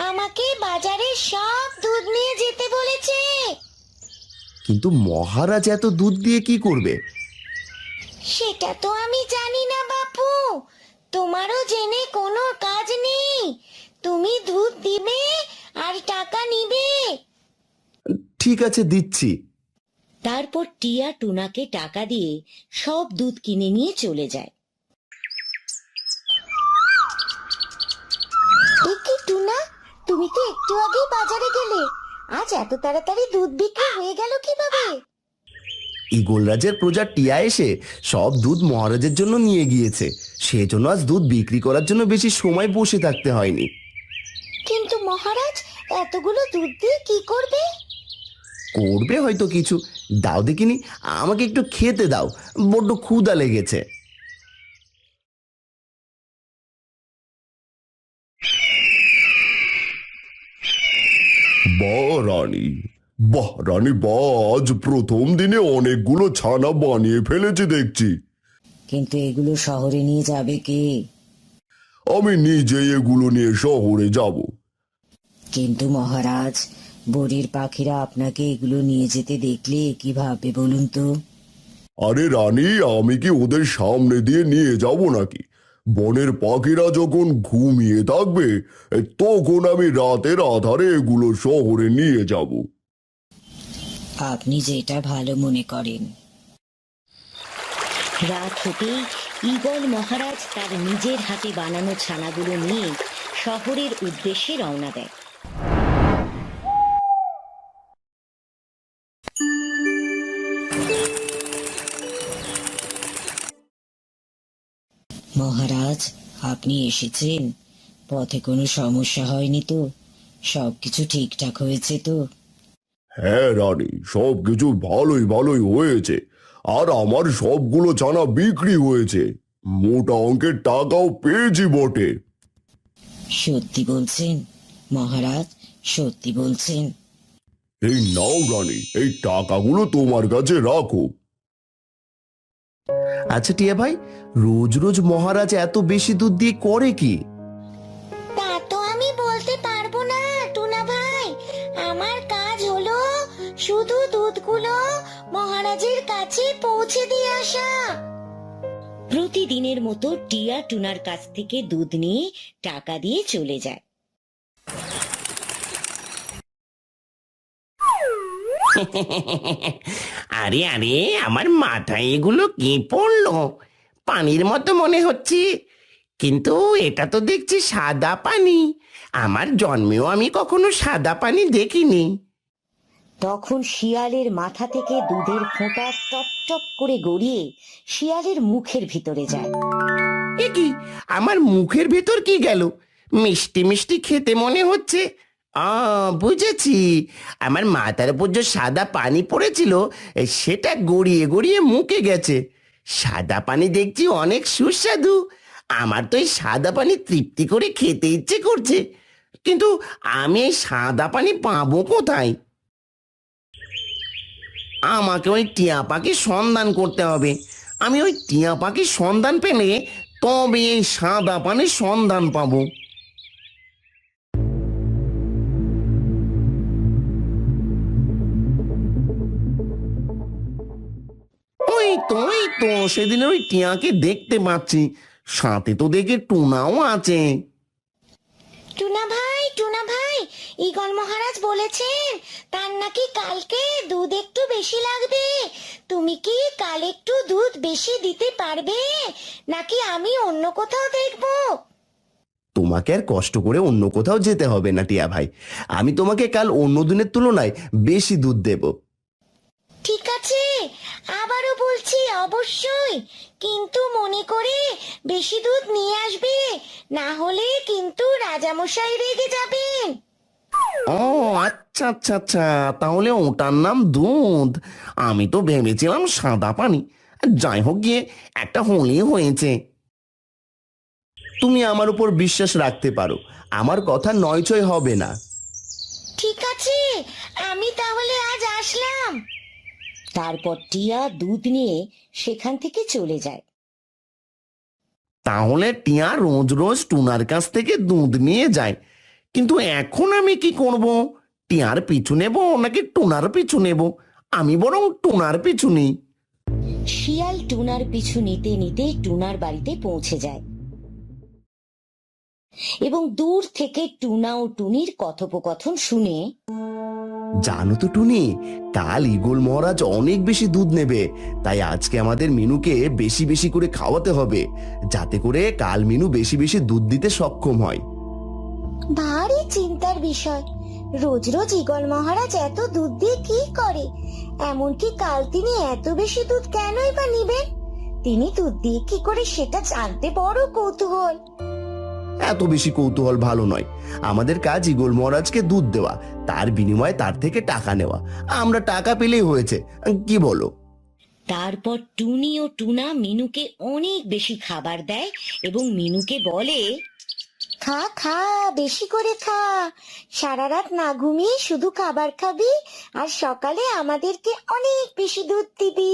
আমাকে বাজারে সব দুধ নিয়ে যেতে বলেছে। কিন্তু মহারাজ এত দুধ দিয়ে কি করবে? সেটা তো আমি জানি না বাপু, তোমারও জেনে কোনো কাজ নেই। তুমি দুধ দিবে আর টাকা নিবে। ঠিক আছে, দিচ্ছি। তারপর টিয়া টুনাকে টাকা দিয়ে সব দুধ কিনে নিয়ে চলে যায়। কি টুনা, তুমি তো একটু আগেই বাজারে গেলে, আজ এত তাড়াতাড়ি দুধ বিক্রি হয়ে গেল কিভাবে? ঈগল রাজের প্রজা টিয়া এসে সব দুধ মহারাজের জন্য নিয়ে গিয়েছে, সেজন্য আজ দুধ বিক্রি করার জন্য বেশি সময় বসে থাকতে হয়নি। কিন্তু মহারাজ এতগুলো দুধ দিয়ে কি করবে? করবে হয়তো কিছু। দাও দেখিনি, আমাকে একটু খেতে দাও, বড্ড ক্ষুধা লেগেছে। বাহ রানী, বাহ রানী, বাহ, আজ প্রথম দিনে অনেকগুলো ছানা বানিয়ে ফেলেছি দেখছি। কিন্তু এগুলো শহরে নিয়ে যাবে কে? আমি নিজেই এগুলো নিয়ে শহরে যাব। কিন্তু মহারাজ, বনের পাখিরা আপনাকে এগুলো নিয়ে যেতে দেখলে কি ভাববে বলুন তো? আরে রানী, আমি কি ওদের সামনে দিয়ে নিয়ে যাব নাকি? বনের পাখিরা যখন ঘুমিয়ে থাকবে, তখন আমি রাতের আধারে এগুলো শহরে নিয়ে যাব। আপনি যেটা ভালো মনে করেন। রাত হতেই ঈগল মহারাজ তার নিজের হাতে বানানো ছানাগুলো নিয়ে শহরের উদ্দেশ্যে রওনা দেয়। মহারাজ, আপনি এসেছেন? পথে কোনো সমস্যা হয়নি তো? সবকিছু ঠিকঠাক হয়েছে তো? হ্যাঁ রানী, সবকিছু ভালোই ভালোই হয়েছে। আর আমার সবগুলো ছানা বিক্রি হয়েছে, মোটা অঙ্কের টাকাও পেয়েছি বটে। সত্যি বলছেন মহারাজ? সত্যি বলছেন? এই নাও রানী, এই টাকাগুলো তোমার কাছে রাখো। আচ্ছা টিয়া ভাই, রোজ রোজ মহারাজ এত বেশি দুধ দিয়ে করে কি? তা তো আমি বলতে পারবো না টুনা ভাই। আমার কাজ হলো শুধু দুধগুলো মহারাজের কাছে পৌঁছে দিয়ে আসা। প্রতিদিনের মতো টিয়া টুনার কাছ থেকে দুধ নিয়ে টাকা দিয়ে চলে যায়। আরে আরে, আমার মাথায় এগুলো কি পড়লো? পানির মতো মনে হচ্ছে, কিন্তু এটা তো দেখছি সাদা পানি। আমার জন্মেও আমি কখনো সাদা পানি দেখিনি। তখন শিয়ালের মাথা থেকে দুধের ফোঁটা টপ টপ করে গড়িয়ে শিয়ালের মুখের ভিতরে যায়। এ কি, আমার মুখের ভেতর কি গেল? মিষ্টি মিষ্টি খেতে মনে হচ্ছে। বুঝেছি, আমার মাথার উপর যে সাদা পানি পড়েছিল সেটা গড়িয়ে গড়িয়ে মুখে গেছে। সাদা পানি দেখছি অনেক সুস্বাদু। আমার তো এই সাদা পানি তৃপ্তি করে খেতে ইচ্ছে করছে, কিন্তু আমি এই সাদা পানি পাবো কোথায়? আমাকে ওই টিয়া পাখির সন্ধান করতে হবে। আমি ওই টিয়া পাখির সন্ধান পেলে তবে এই সাদা পানির সন্ধান পাবো। ওই তো সেদিনের ওই টিয়াকে দেখতে পাচ্ছি, সাথে তো দেখে টুনাও আছে। টুনা ভাই, ঈগল মহারাজ বলেছেন তার নাকি কালকে দুধ একটু বেশি লাগবে। তুমি কি কাল একটু দুধ বেশি দিতে পারবে, নাকি আমি অন্য কোথাও দেখবো? তোমাকে আর কষ্ট করে অন্য কোথাও যেতে হবে না টিয়া ভাই, আমি তোমাকে কাল অন্য দিনের তুলনায় বেশি দুধ দেব। ঠিক আছে, আবারও বলছি অবশ্যই, কিন্তু মনে করে বেশি দুধ নিয়ে আসবে, না হলে কিন্তু রাজামশাই রেগে যাবেন। ও আচ্ছা আচ্ছা আচ্ছা, তাহলে ওটার নাম দুধ। আমি তো ভেবেছিলাম সাদা পানি। যাই হোক, গিয়ে একটা হলেই হয়েছে। তুমি আমার উপর বিশ্বাস রাখতে পারো, আমার কথা নয়ছয় হবে না। ঠিক আছে, আমি তাহলে আজ আসলাম। তারপর টিয়া দুধ নিয়ে সেখান থেকে চলে যায়। তাহলে টিয়া রোজ রোজ টুনার কাছ থেকে দুধ নিয়ে যায়, কিন্তু এখন আমি কি করব? টিয়ার পিছু নেব নাকি টুনার পিছু নেব? আমি বরং টুনার পিছু নিই। শিয়াল টুনার পিছু নিতে নিতে টুনার বাড়িতে পৌঁছে যায় এবং দূর থেকে টুনা ও টুনির কথোপকথন শুনে, জানো তো টুনি, কাল ঈগল মহারাজ অনেক বেশি দুধ নেবে, তাই আজকে আমাদের মিনুকে বেশি বেশি করে খাওয়াতে হবে, যাতে করে কাল মিনু বেশি বেশি দুধ দিতে সক্ষম হয়। ভারী চিন্তার বিষয়, রোজ রোজ ঈগল মহারাজ এত দুধ দিয়ে কি করে? এমনকি কাল তিনি এত বেশি দুধ কেনই বা নিবেন? তিনি দুধ দিয়ে কি করে সেটা জানতে বড় কৌতূহল। এত বেশি কৌতূহল ভালো নয়, আমাদের কাজ ঈগল মহারাজকে দুধ দেওয়া, তার বিনিময়ে তার থেকে টাকা নেওয়া। আমরা টাকা পেলেই হয়েছে, কি বলো? তারপর টুনি ও টুনা মিনুকে অনেক বেশি খাবার দেয় এবং মিনুকে বলে, খা খা, বেশি করে খা, সারা রাত না ঘুমিয়ে শুধু খাবার খাবি আর সকালে আমাদেরকে অনেক বেশি দুধ দিবি।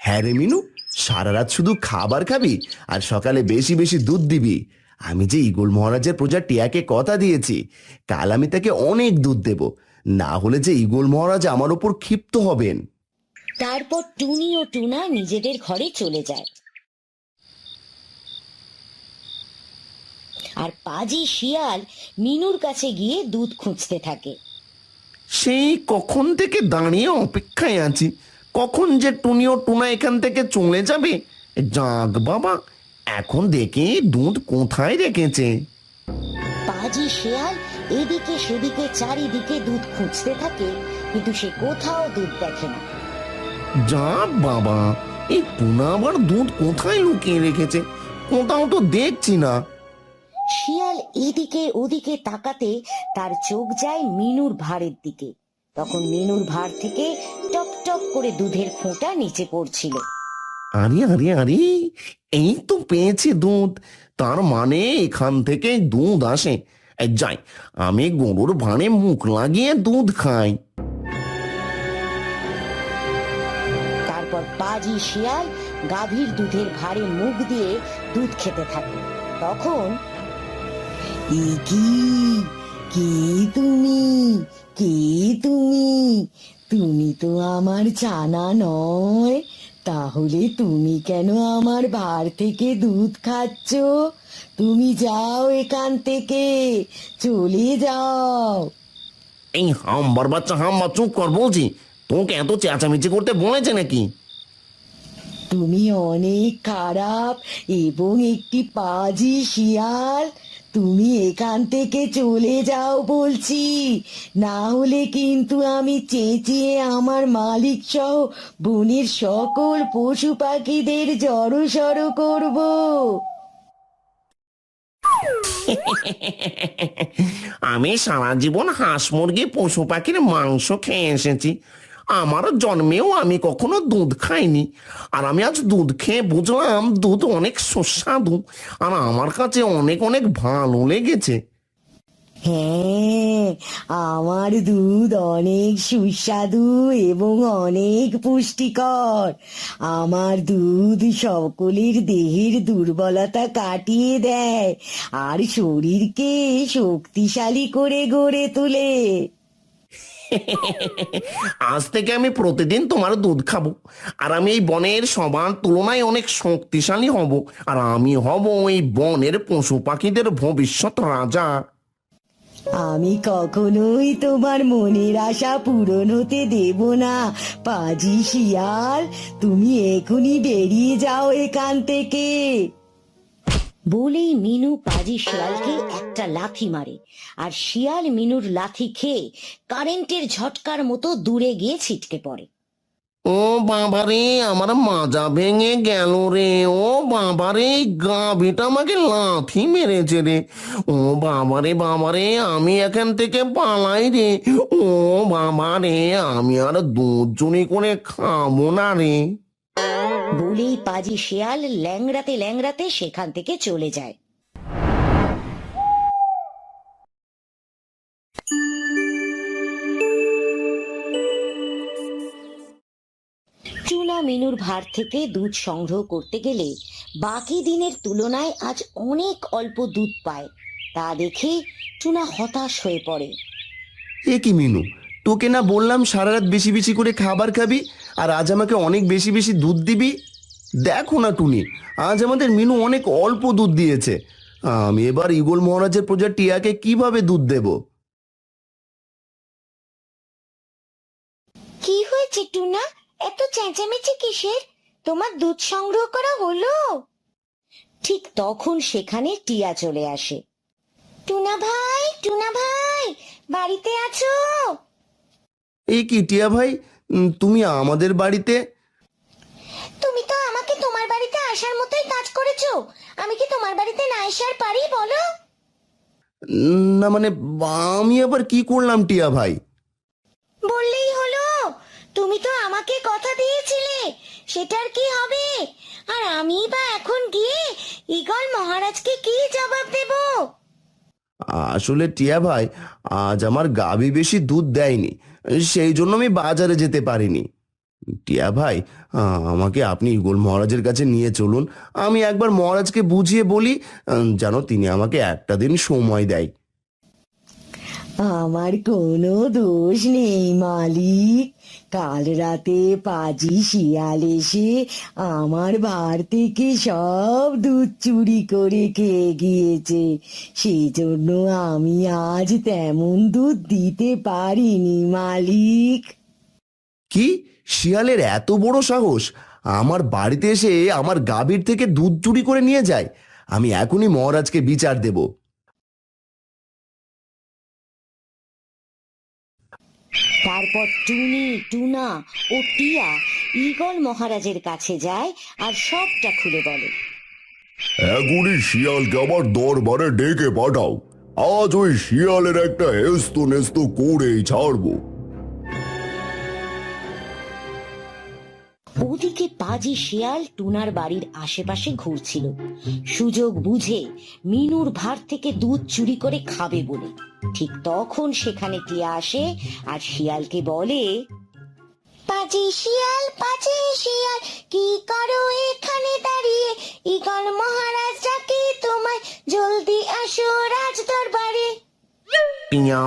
হ্যাঁ রে মিনু, সারা রাত শুধু খাবার খাবি আর সকালে বেশি বেশি দুধ দিবি। আমি যে ঈগল মহারাজের প্রজা টিয়াকে কথা দিয়েছি, কাল আমি তাকে অনেক দুধ দেব, না হলে যে ঈগল মহারাজ আমার উপর ক্ষিপ্ত হবেন। তারপর টুনি ও টুনা নিজেদের ঘরে চলে যায় আর পাজি শিয়াল মিনুর কাছে গিয়ে দুধ খুঁজতে থাকে। সেই কখন থেকে দাঁড়িয়ে অপেক্ষায় আছি, কখন যে টুনি ও টুনা এখান থেকে চলে যাবে। যাক বাবা, এখন দেখি দুধ কোথায় রেখেছে। পাজি শিয়াল এদিকে সেদিকে চারিদিকে দুধ খুঁজতে থাকে, কিন্তু সে কোথাও দুধ দেখে না। যা বাবা, এই টুনা আবার দুধ কোথায় লুকিয়ে রেখেছে? কোথাও তো দেখছি না। শিয়াল এদিকে ওদিকে তাকাতে তার চোখ যায় মিনুর ভাঁড়ের দিকে। তখন মিনুর ভাঁড় থেকে টপ টপ করে দুধের ফোঁটা নিচে পড়ছিল। আরে আরে আরে, এই তো পেয়েছি দুধ, তার মানে এখান থেকে দুধ আসে। যাই, আমি গরুর ভাঁড়ে মুখ লাগিয়ে দুধ খাই। তারপর পাজি শিয়াল গাভীর দুধের ভাঁড়ে মুখ দিয়ে দুধ খেতে থাকে। তখন, কে তুমি, কে তুমি? তুমি তো আমার জানা নয়, তাহলে তুমি কেন আমার ভাঁড় থেকে দুধ খাচ্ছ? তুমি যাও এখান থেকে, চলে যাও। এই হাম্বার বাচ্চা, হাম্বা, চুপ কর বলছি। তোকে এত চেঁচামেচি করতে বলেছে নাকি? তুমি অনেক খারাপ এবং একটি পাজি শিয়াল। তুমি এখান থেকে চলে যাও বলছি, না হলে কিন্তু আমি চেঁচিয়ে আমার মালিক সহ বনের সকল পশু পাখিদের জড়সড় করব। আমি সারা জীবন হাঁস মুরগি পশু পাখির মাংস খেয়ে এসেছি, আমার জন্মেও আমি কখনো দুধ খাইনি, আর আমি আজ দুধ খেয়ে বুঝলাম দুধ অনেক সুস্বাদু, আর আমার কাছে অনেক অনেক ভালো লেগেছে। হ্যাঁ, আমার দুধ অনেক সুস্বাদু এবং অনেক পুষ্টিকর। আমার দুধ সকলের দেহের দুর্বলতা কাটিয়ে দেয় আর শরীরকে শক্তিশালী করে গড়ে তোলে। আজ থেকে আমি প্রতিদিন তোমার দুধ খাবো, আর আমি এই বনের সবার তুলনায় অনেক শক্তিশালী হব, আর আমি হব এই বনের পশু পাখিদের ভবিষ্যৎ রাজা। আমি কখনোই তোমার মনের আশা পূরণ হতে দেব না পাজি শিয়াল। তুমি এখনই বেরিয়ে যাও এখান থেকে। বলেই মিনু পাজি শিয়ালকে একটা লাথি মারে, আর শিয়াল মিনুর লাথি খেয়ে কারেন্টের ঝটকার মতো দূরে গিয়ে ছিটকে পড়ে। ও বাবারে, আমার মাজা ভেঙে গেল রে। ও বাবারে, গাভীটা আমাকে লাথি মেরেছে রে। ও বাবারে বাবারে, আমি এখান থেকে পালাই রে। ও বাবারে, আমি আর দুধ চুরি করে খাবো না রে। বলেই পাজি শিয়াল ল্যাংড়াতে ল্যাংড়াতে সেখান থেকে চলে যায়। টুনা মিনুর ভার থেকে দুধ সংগ্রহ করতে গেলে বাকি দিনের তুলনায় আজ অনেক অল্প দুধ পায়। তা দেখে টুনা হতাশ হয়ে পড়ে। এ কি মিনু, তোকে না বললাম সারা রাত বেশি বেশি করে খাবার খাবি, আর আজ আমাকে অনেক বেশি বেশি দুধ দিবি? দেখো না টুনি, আজ আমাদের মিনু অনেক অল্প দুধ দিয়েছে। আমি এবার ঈগল মহারাজের প্রজা টিয়াকে কিভাবে দুধ দেব? কি হয়েছে টুনা, এত চেঁচামেচি কিসের? তোমার দুধ সংগ্রহ করা হলো? ঠিক তখন সেখানে টিয়া চলে আসে। টুনা ভাই, বাড়িতে আছো? এই কি টিয়া ভাই, তুমি আমাদের বাড়িতে? তুমি তো আমাকে তোমার বাড়িতে আসার মতোই কাজ করেছো, আমি কি তোমার বাড়িতে না আসার পারি বলো? না মানে, আমি আবার কি করলাম টিয়া ভাই? বললেই হলো, তুমি তো আমাকে কথা দিয়েছিলে, সেটার কি হবে? আর আমি বা এখন গিয়ে ঈগল মহারাজকে কি জবাব দেব? আসলে টিয়া ভাই, আজ আমার গাভী বেশি দুধ দেয়নি, সেই জন্য আমি বাজারে যেতে পারিনি। টিয়া ভাই, আমাকে আপনি ঈগল মহারাজের কাছে নিয়ে চলুন। আমি একবার মহারাজকে বুঝিয়ে বলি, যেন তিনি আমাকে একটা দিন সময় দেয়। আমার কোনো দোষ নেই মালিক। কাল রাতে পাজি শিয়াল এসে আমার ভার থেকে সব দুধ চুরি করে খেয়ে গিয়েছে, সেই জন্য আমি আজ তেমন দুধ দিতে পারিনি মালিক। কি, শিয়ালের এত বড় সাহস আমার বাড়িতে এসে আমার গাভীর থেকে দুধ চুরি করে নিয়ে যায়? আমি এখনই মহারাজকে বিচার দেব। তারপর টুনি, টুনা ও টিয়া ঈগল মহারাজের কাছে যায় আর সবটা খুলে বলে। এখনই শিয়ালকে আমার দরবারে ডেকে পাঠাও। আজ ওই শিয়ালের একটা হেস্ত নেস্ত করেই ছাড়বো। ওদিকে পাজি শিয়াল টুনার বাড়ির আশেপাশে ঘুরছিল, সুযোগ বুঝে মিনুর ভার থেকে দুধ চুরি করে খাবে বলে। ঠিক তখন সেখানে টিয়া আসে আর শিয়ালকে বলে, পাজি শিয়াল কি করো এখানে দাঁড়িয়ে? ঈগল মহারাজ ডাকে তোমায়, জলদি আসো রাজ দরবারে। টিয়া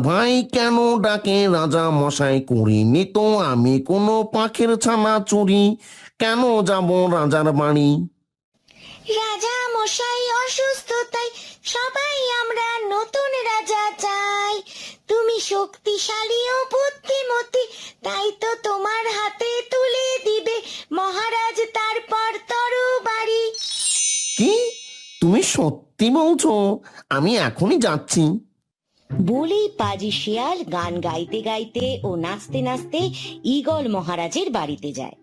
ভাই কেন ডাকে রাজা মশাই? করিনি তো আমি কোনো পাখির ছানা চুরি, কেন যাব রাজার বাড়ি? রাজা মশাই অসুস্থ, তাই সবাই আমরা নতুন রাজা চাই। তুমি শক্তিশালী ও বুদ্ধিমতী, তাই তো তোমার হাতে তুলে দিবে মহারাজ তারপর তরবারি। কি, তুমি সত্যি বলছো? আমি এখনই যাচ্ছি। বলেই পাজি শিয়াল গান গাইতে গাইতে ও নাচতে নাচতে ঈগল মহারাজের বাড়িতে যায়।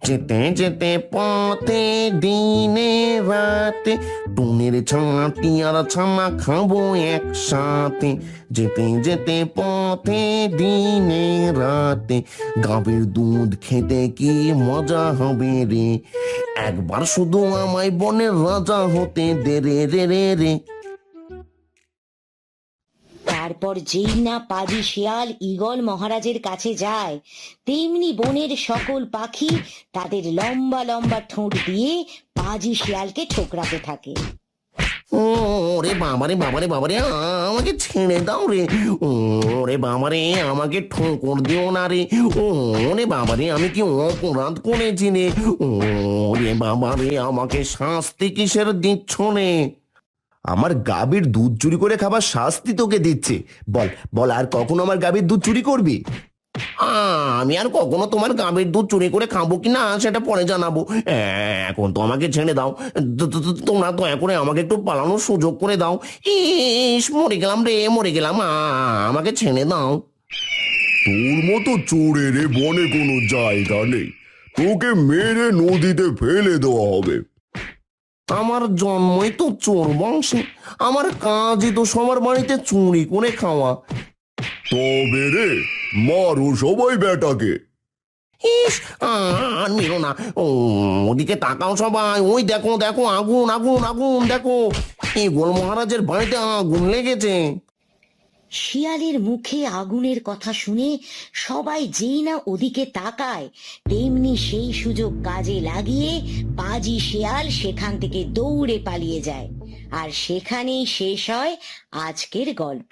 যেতে যেতে পথে দিনে রাতে টুনির ছাটি আর ছানা খাবো একসাথে। যেতে যেতে পথে দিনে রাতে গাভীর দুধ খেতে কি মজা হবে রে। একবার শুধু আমায় বনের রাজা হতে দে রে রে রে রে। তারপর যেই না পাজি শিয়াল ঈগল মহারাজের কাছে যায়, তেমনি বনের সকল পাখি তাদের লম্বা লম্বা ঠোঁট দিয়ে পাজি শিয়ালকে ঠোকরাতে থাকে। ওরে বাবারে বাবারে বাবারে, আমাকে ছেড়ে দাও রে। ওরে বাবারে, আমাকে ঠোকর দিও না রে। ওরে বাবারে, আমি কি অপরাধ করেছি রে? ওরে বাবারে, আমাকে শাস্তি কিসের দিচ্ছ রে? আমার গাভীর দুধ চুরি করে খাবার শাস্তি তোকে দিচ্ছে। বল বল, আর কখনো আমার গাভীর দুধ চুরি করবি? আমি আর কখনো তোমার গাভীর দুধ চুরি করে খাবো কিনা সেটা পরে জানাবো। এখন তো আমাকে ছেড়ে দাও। তোমরা দয়া করে আমাকে একটু পালানোর সুযোগ করে দাও। ইস, মরে গেলাম রে, মরে গেলাম। আমাকে ছেড়ে দাও। তোর মতো চোরের এ বনে কোনো জায়গা নেই, তোকে মেরে নদীতে ফেলে দেওয়া হবে। আমার জন্মই তো চোর বংশে, আমার কাজই তো সবার বাড়িতে চুরি করে খাওয়া। তবে রে, মারো সবাই বেটাকে। ইস, আর মেরো না। ওদিকে তাকাও সবাই, ওই দেখো দেখো, আগুন আগুন আগুন, দেখো ঈগল মহারাজের বাড়িতে আগুন লেগেছে। শিয়ালের মুখে আগুনের কথা শুনে সবাই যেই না ওদিকে তাকায়, তেমনি সেই সুযোগ কাজে লাগিয়ে পাজি শিয়াল সেখান থেকে দৌড়ে পালিয়ে যায়। আর সেখানেই শেষ হয় আজকের গল্প।